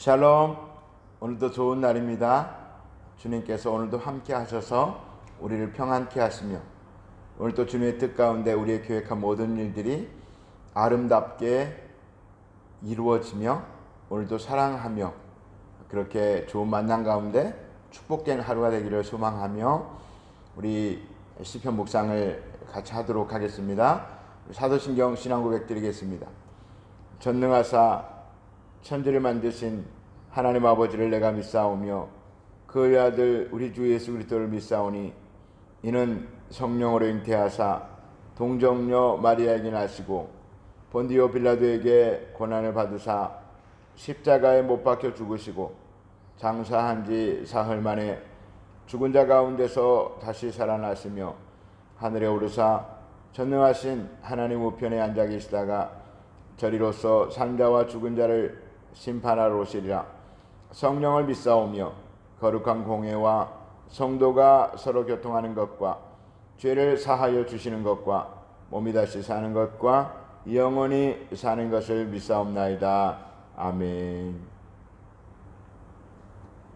샬롬. 오늘도 좋은 날입니다. 주님께서 오늘도 함께 하셔서 우리를 평안케 하시며 오늘도 주님의 뜻 가운데 우리의 계획한 모든 일들이 아름답게 이루어지며 오늘도 사랑하며 그렇게 좋은 만남 가운데 축복된 하루가 되기를 소망하며 우리 시편 묵상을 같이 하도록 하겠습니다. 사도신경 신앙 고백 드리겠습니다. 전능하사 천지를 만드신 하나님 아버지를 내가 믿사오며 그의 아들 우리 주 예수 그리스도를 믿사오니 이는 성령으로 잉태하사 동정녀 마리아에게 나시고 본디오 빌라도에게 고난을 받으사 십자가에 못 박혀 죽으시고 장사한 지 사흘 만에 죽은 자 가운데서 다시 살아나시며 하늘에 오르사 전능하신 하나님 우편에 앉아 계시다가 저리로서 산자와 죽은 자를 심판하러 오시리라. 성령을 믿사오며 거룩한 공회와 성도가 서로 교통하는 것과 죄를 사하여 주시는 것과 몸이 다시 사는 것과 영원히 사는 것을 믿사옵나이다. 아멘.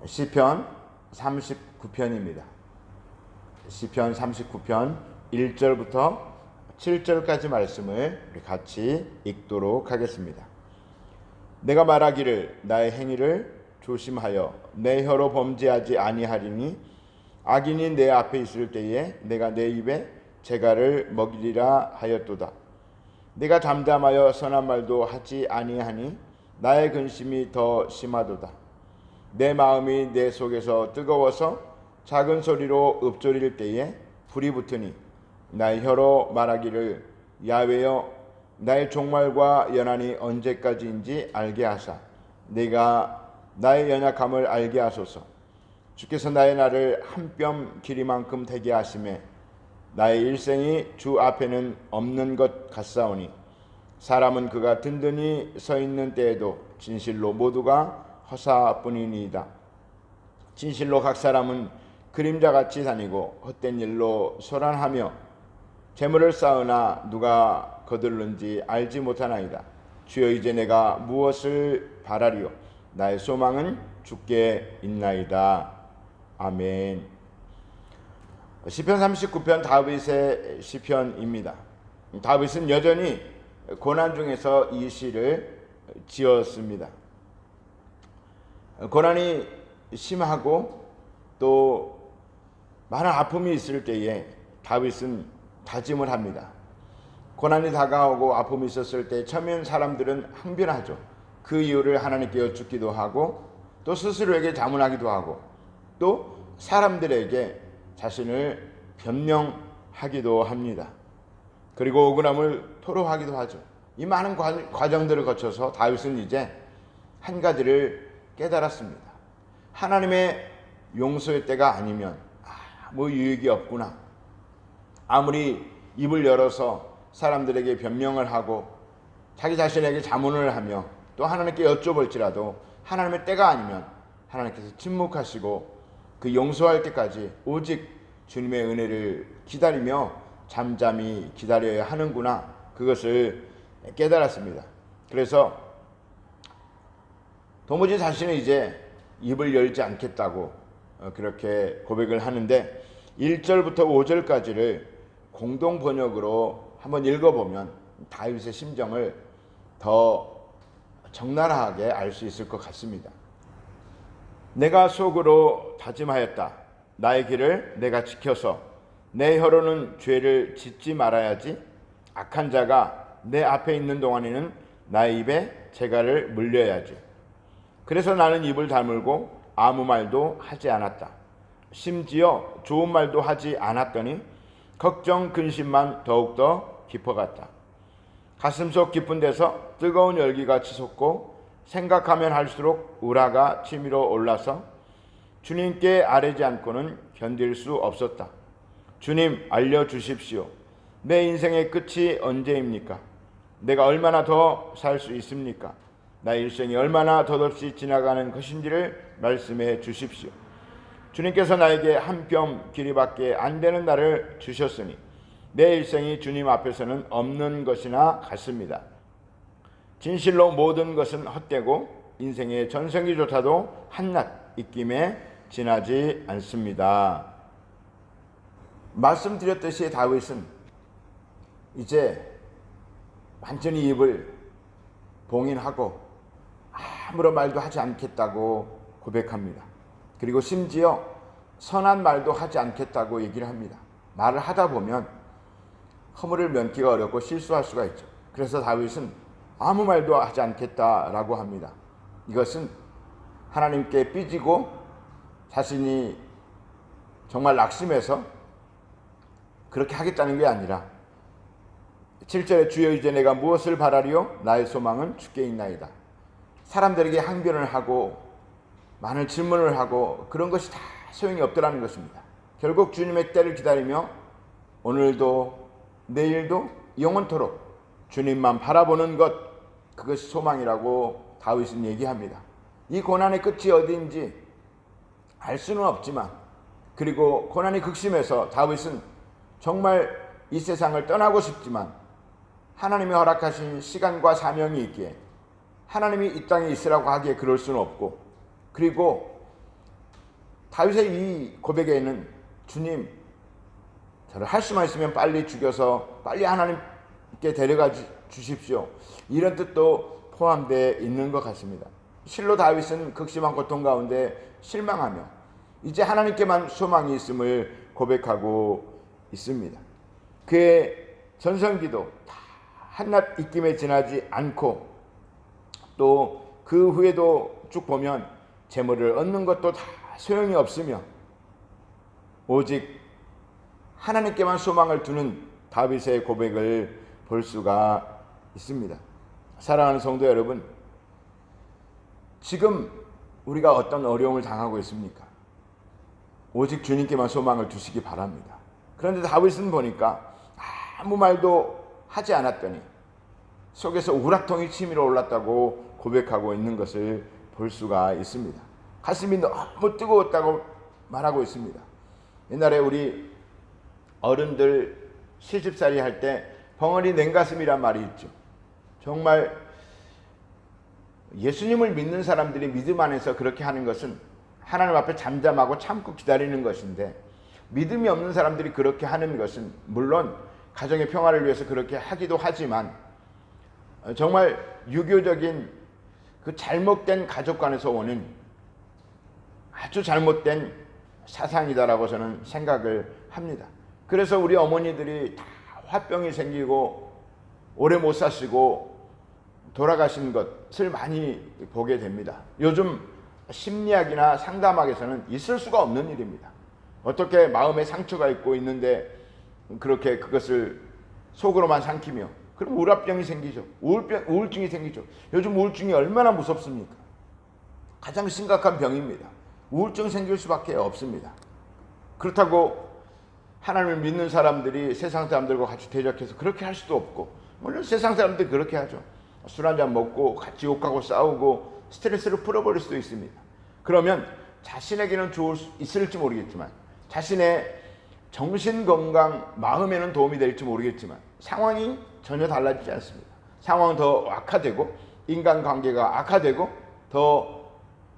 시편 39편입니다. 시편 39편 1절부터 7절까지 말씀을 우리 같이 읽도록 하겠습니다. 내가 말하기를 나의 행위를 조심하여 내 혀로 범죄하지 아니하리니 악인이 내 앞에 있을 때에 내가 내 입에 재갈을 먹이리라 하였도다. 내가 잠잠하여 선한 말도 하지 아니하니 나의 근심이 더 심하도다. 내 마음이 내 속에서 뜨거워서 작은 소리로 읊조릴 때에 불이 붙으니 나의 혀로 말하기를 야훼여 나의 종말과 연한이 언제까지인지 알게 하사 내가 나의 연약함을 알게 하소서. 주께서 나의 날을 한 뼘 길이만큼 되게 하시매 나의 일생이 주 앞에는 없는 것 같사오니 사람은 그가 든든히 서 있는 때에도 진실로 모두가 허사뿐이니이다. 진실로 각 사람은 그림자같이 다니고 헛된 일로 소란하며 재물을 쌓으나 누가 거둘는지 알지 못하나이다. 주여 이제 내가 무엇을 바라리요? 나의 소망은 주께 있나이다. 아멘. 시편 39편 다윗의 시편입니다. 다윗은 여전히 고난 중에서 이 시를 지었습니다. 고난이 심하고 또 많은 아픔이 있을 때에 다윗은 다짐을 합니다. 고난이 다가오고 아픔이 있었을 때 처음엔 사람들은 항변하죠. 그 이유를 하나님께 여쭙기도 하고 또 스스로에게 자문하기도 하고 또 사람들에게 자신을 변명하기도 합니다. 그리고 억울함을 토로하기도 하죠. 이 많은 과정들을 거쳐서 다윗은 이제 한 가지를 깨달았습니다. 하나님의 용서의 때가 아니면 아무 유익이 없구나. 아무리 입을 열어서 사람들에게 변명을 하고 자기 자신에게 자문을 하며 또 하나님께 여쭤볼지라도 하나님의 때가 아니면 하나님께서 침묵하시고 그 용서할 때까지 오직 주님의 은혜를 기다리며 잠잠히 기다려야 하는구나. 그것을 깨달았습니다. 그래서 도무지 자신은 이제 입을 열지 않겠다고 그렇게 고백을 하는데 1절부터 5절까지를 공동 번역으로 한번 읽어보면 다윗의 심정을 더 적나라하게 알 수 있을 것 같습니다. 내가 속으로 다짐하였다. 나의 길을 내가 지켜서 내 혀로는 죄를 짓지 말아야지. 악한 자가 내 앞에 있는 동안에는 나의 입에 재갈을 물려야지. 그래서 나는 입을 다물고 아무 말도 하지 않았다. 심지어 좋은 말도 하지 않았더니 걱정 근심만 더욱더 깊어갔다. 가슴속 깊은 데서 뜨거운 열기가 치솟고 생각하면 할수록 우라가 치밀어 올라서 주님께 아뢰지 않고는 견딜 수 없었다. 주님, 알려주십시오. 내 인생의 끝이 언제입니까? 내가 얼마나 더 살 수 있습니까? 나의 일생이 얼마나 덧없이 지나가는 것인지를 말씀해 주십시오. 주님께서 나에게 한 뼘 길이밖에 안 되는 날을 주셨으니 내 일생이 주님 앞에서는 없는 것이나 같습니다. 진실로 모든 것은 헛되고 인생의 전성기조차도 한낱 입김에 지나지 않습니다. 말씀드렸듯이 다윗은 이제 완전히 입을 봉인하고 아무런 말도 하지 않겠다고 고백합니다. 그리고 심지어 선한 말도 하지 않겠다고 얘기를 합니다. 말을 하다 보면 허물을 면키가 어렵고 실수할 수가 있죠. 그래서 다윗은 아무 말도 하지 않겠다라고 합니다. 이것은 하나님께 삐지고 자신이 정말 낙심해서 그렇게 하겠다는 게 아니라 7절에 주여 이제 내가 무엇을 바라리요? 나의 소망은 주께 있나이다. 사람들에게 항변을 하고 많은 질문을 하고 그런 것이 다 소용이 없더라는 것입니다. 결국 주님의 때를 기다리며 오늘도 내일도 영원토록 주님만 바라보는 것, 그것이 소망이라고 다윗은 얘기합니다. 이 고난의 끝이 어디인지 알 수는 없지만, 그리고 고난이 극심해서 다윗은 정말 이 세상을 떠나고 싶지만 하나님이 허락하신 시간과 사명이 있기에 하나님이 이 땅에 있으라고 하기에 그럴 수는 없고, 그리고 다윗의 이 고백에는 주님, 저를 할 수만 있으면 빨리 죽여서 빨리 하나님께 데려가 주십시오, 이런 뜻도 포함되어 있는 것 같습니다. 실로 다윗은 극심한 고통 가운데 실망하며 이제 하나님께만 소망이 있음을 고백하고 있습니다. 그의 전성기도 다 한낱 입김에 지나지 않고, 또 그 후에도 쭉 보면 재물을 얻는 것도 다 소용이 없으며 오직 하나님께만 소망을 두는 다윗의 고백을 볼 수가 있습니다. 사랑하는 성도 여러분, 지금 우리가 어떤 어려움을 당하고 있습니까? 오직 주님께만 소망을 두시기 바랍니다. 그런데 다윗은 보니까 아무 말도 하지 않았더니 속에서 우라통이 치밀어 올랐다고 고백하고 있는 것을 볼 수가 있습니다. 가슴이 너무 뜨거웠다고 말하고 있습니다. 옛날에 우리 어른들 시집살이 할 때 벙어리 냉가슴이란 말이 있죠. 정말 예수님을 믿는 사람들이 믿음 안에서 그렇게 하는 것은 하나님 앞에 잠잠하고 참고 기다리는 것인데, 믿음이 없는 사람들이 그렇게 하는 것은 물론 가정의 평화를 위해서 그렇게 하기도 하지만 정말 유교적인 그 잘못된 가족관에서 오는 아주 잘못된 사상이다라고 저는 생각을 합니다. 그래서 우리 어머니들이 다 화병이 생기고 오래 못 사시고 돌아가신 것을 많이 보게 됩니다. 요즘 심리학이나 상담학에서는 있을 수가 없는 일입니다. 어떻게 마음에 상처가 있고 있는데 그렇게 그것을 속으로만 삼키며, 그럼 우울병이 생기죠. 우울증이 생기죠. 요즘 우울증이 얼마나 무섭습니까? 가장 심각한 병입니다. 우울증 생길 수밖에 없습니다. 그렇다고 하나님을 믿는 사람들이 세상 사람들과 같이 대적해서 그렇게 할 수도 없고, 물론 세상 사람들이 그렇게 하죠. 술 한잔 먹고 같이 욕하고 싸우고 스트레스를 풀어버릴 수도 있습니다. 그러면 자신에게는 있을지 모르겠지만 자신의 정신건강, 마음에는 도움이 될지 모르겠지만 상황이 전혀 달라지지 않습니다. 상황은 더 악화되고 인간관계가 악화되고 더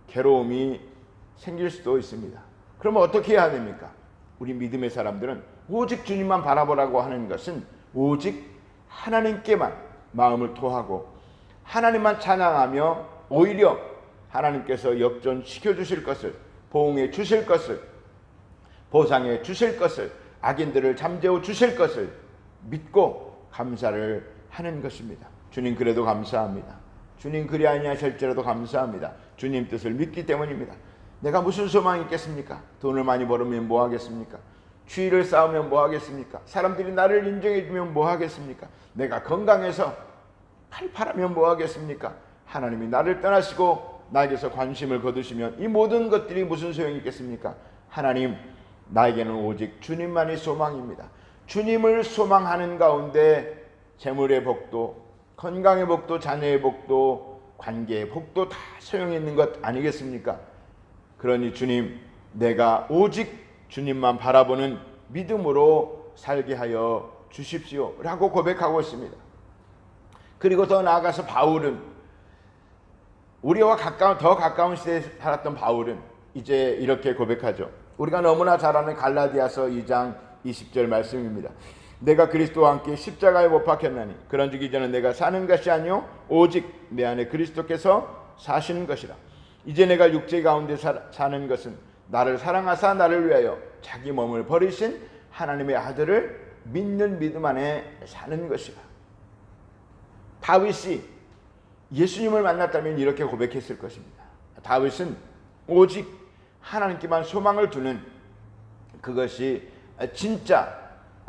괴로움이 생길 수도 있습니다. 그러면 어떻게 해야 됩니까? 우리 믿음의 사람들은 오직 주님만 바라보라고 하는 것은 오직 하나님께만 마음을 토하고 하나님만 찬양하며 오히려 하나님께서 역전시켜 주실 것을, 보응해 주실 것을, 보상해 주실 것을, 악인들을 잠재워 주실 것을 믿고 감사를 하는 것입니다. 주님 그래도 감사합니다. 주님 그리 아니하실지라도 감사합니다. 주님 뜻을 믿기 때문입니다. 내가 무슨 소망이 있겠습니까? 돈을 많이 벌으면 뭐 하겠습니까? 추위를 쌓으면 뭐 하겠습니까? 사람들이 나를 인정해 주면 뭐 하겠습니까? 내가 건강해서 팔팔하면 뭐 하겠습니까? 하나님이 나를 떠나시고 나에게서 관심을 거두시면 이 모든 것들이 무슨 소용이 있겠습니까? 하나님, 나에게는 오직 주님만이 소망입니다. 주님을 소망하는 가운데 재물의 복도, 건강의 복도, 자녀의 복도, 관계의 복도 다 소용이 있는 것 아니겠습니까? 그러니 주님, 내가 오직 주님만 바라보는 믿음으로 살게 하여 주십시오 라고 고백하고 있습니다. 그리고 더 나아가서 바울은, 우리와 더 가까운 시대에 살았던 바울은 이제 이렇게 고백하죠. 우리가 너무나 잘 아는 갈라디아서 2장 20절 말씀입니다. 내가 그리스도와 함께 십자가에 못 박혔나니 그런즉 이제는 내가 사는 것이 아니요 오직 내 안에 그리스도께서 사시는 것이라. 이제 내가 육체 가운데 사는 것은 나를 사랑하사 나를 위하여 자기 몸을 버리신 하나님의 아들을 믿는 믿음 안에 사는 것이라. 다윗이 예수님을 만났다면 이렇게 고백했을 것입니다. 다윗은 오직 하나님께만 소망을 두는, 그것이 진짜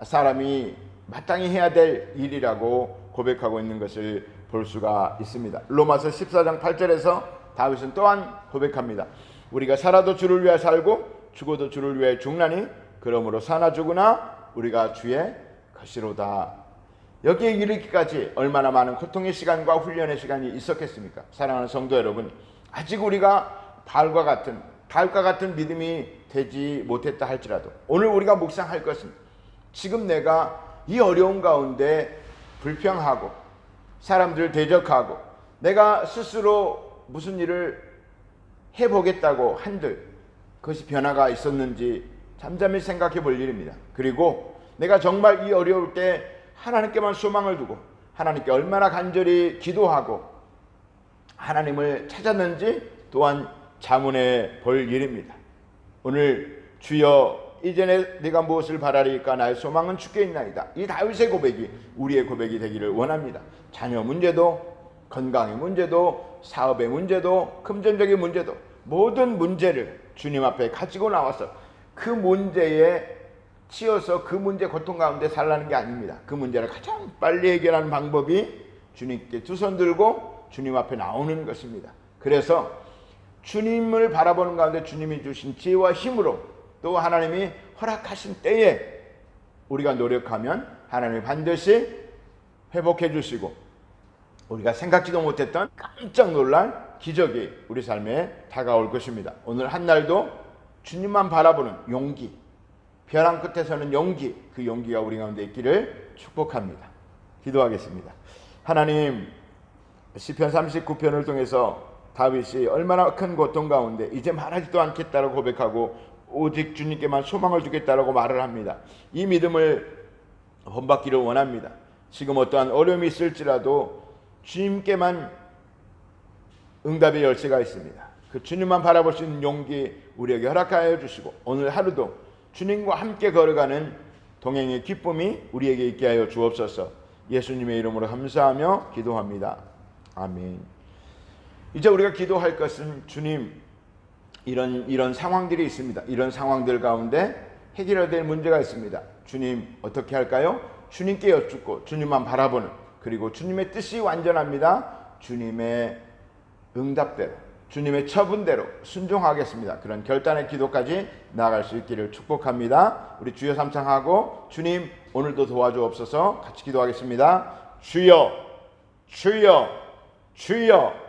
사람이 마땅히 해야 될 일이라고 고백하고 있는 것을 볼 수가 있습니다. 로마서 14장 8절에서 다윗은 또한 고백합니다. 우리가 살아도 주를 위하여 살고 죽어도 주를 위하여 죽나니 그러므로 사나 죽으나 우리가 주의 것이로다. 여기에 이르기까지 얼마나 많은 고통의 시간과 훈련의 시간이 있었겠습니까? 사랑하는 성도 여러분, 아직 우리가 다윗과 같은 믿음이 되지 못했다 할지라도 오늘 우리가 묵상할 것은, 지금 내가 이 어려운 가운데 불평하고 사람들을 대적하고 내가 스스로 무슨 일을 해보겠다고 한들 그것이 변화가 있었는지 잠잠히 생각해 볼 일입니다. 그리고 내가 정말 이 어려울 때 하나님께만 소망을 두고 하나님께 얼마나 간절히 기도하고 하나님을 찾았는지 또한 자문해 볼 일입니다. 오늘 주여 이전에 네가 무엇을 바라리까 나의 소망은 주께 있나이다. 이 다윗의 고백이 우리의 고백이 되기를 원합니다. 자녀 문제도, 건강의 문제도, 사업의 문제도, 금전적인 문제도, 모든 문제를 주님 앞에 가지고 나와서 그 문제에 치여서 그 문제 고통 가운데 살라는 게 아닙니다. 그 문제를 가장 빨리 해결하는 방법이 주님께 두 손 들고 주님 앞에 나오는 것입니다. 그래서 주님을 바라보는 가운데 주님이 주신 지혜와 힘으로 또 하나님이 허락하신 때에 우리가 노력하면 하나님이 반드시 회복해 주시고 우리가 생각지도 못했던 깜짝 놀랄 기적이 우리 삶에 다가올 것입니다. 오늘 한 날도 주님만 바라보는 용기, 벼랑 끝에서는 용기, 그 용기가 우리 가운데 있기를 축복합니다. 기도하겠습니다. 하나님, 시편 39편을 통해서 다윗이 얼마나 큰 고통 가운데 이제 말하지도 않겠다고 고백하고 오직 주님께만 소망을 두겠다라고 말을 합니다. 이 믿음을 본받기를 원합니다. 지금 어떠한 어려움이 있을지라도 주님께만 응답의 열쇠가 있습니다. 그 주님만 바라볼 수 있는 용기 우리에게 허락하여 주시고 오늘 하루도 주님과 함께 걸어가는 동행의 기쁨이 우리에게 있게 하여 주옵소서. 예수님의 이름으로 감사하며 기도합니다. 아멘. 이제 우리가 기도할 것은 주님, 이런 상황들이 있습니다. 이런 상황들 가운데 해결해야 될 문제가 있습니다. 주님 어떻게 할까요? 주님께 여쭙고 주님만 바라보는, 그리고 주님의 뜻이 완전합니다. 주님의 응답대로, 주님의 처분대로 순종하겠습니다. 그런 결단의 기도까지 나아갈 수 있기를 축복합니다. 우리 주여 삼창하고 주님 오늘도 도와주옵소서 같이 기도하겠습니다. 주여, 주여, 주여.